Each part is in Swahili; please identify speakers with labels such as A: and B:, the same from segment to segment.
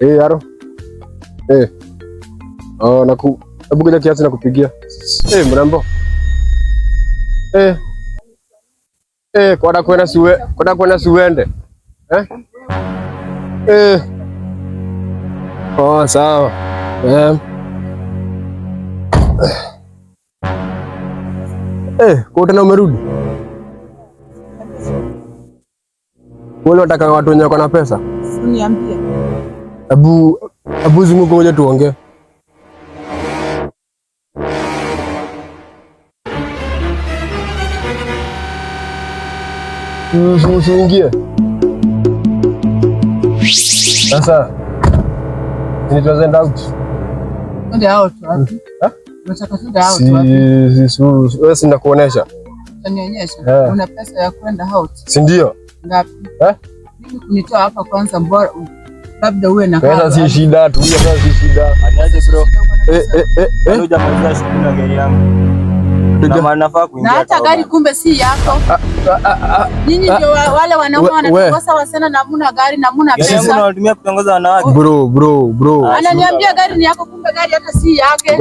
A: Haro. Hebu ngoja kiasi na kupigia. Mrembo. Kwenda kwenda siuende. Sawa. Kwa tena umerudi? Wewe unataka watu wenye wako na pesa?
B: Niambie.
A: Hebu zunguka uje tuongee. Usiingie. Sasa ni tuanze out.
B: Ndio out wapi? Unataka tuende out wapi?
A: Wewe si nakuonesha.
B: Unionyesha. Una pesa ya kwenda out?
A: Si ndio?
B: Ngapi? Mimi kunitoa hapa kwanza bora labda uwe na
A: pesa si shida, tulia pesa si shida.
C: Aniaje bro? Unajua mwanzo shughuli na gari yangu. Na maana nafaa kuingia.
B: Na hata gari kumbe si yako. Nyinyi ndio wale wanaume wanatongoza wasana na muna gari na muna pesa.
C: Sasa unatumia kutongoza wanawake.
A: Bro.
B: Ananiambia gari ni yako kumbe gari hata si yake.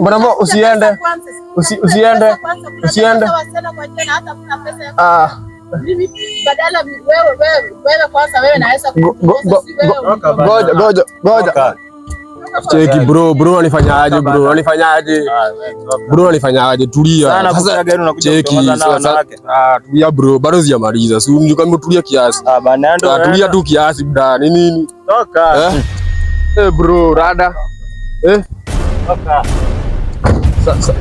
A: Mbona usiende? Usiende.
B: Wasana kwa jana hata kuna pesa yako. Mimi badala wewe kwanza wewe naweza
A: Ngoja. Cheki bro anifanyaje bro? Anifanyaje? Tulia.
C: Sasa gari unakuja kutongoza na wanawake.
A: Tulia bro, bado sijamaliza. Si nikwambia tulia kiasi.
C: Bana ndo.
A: Tulia tu kiasi bda. Nini?
C: Toka.
A: Bro, rada.
C: Toka.
A: Sasa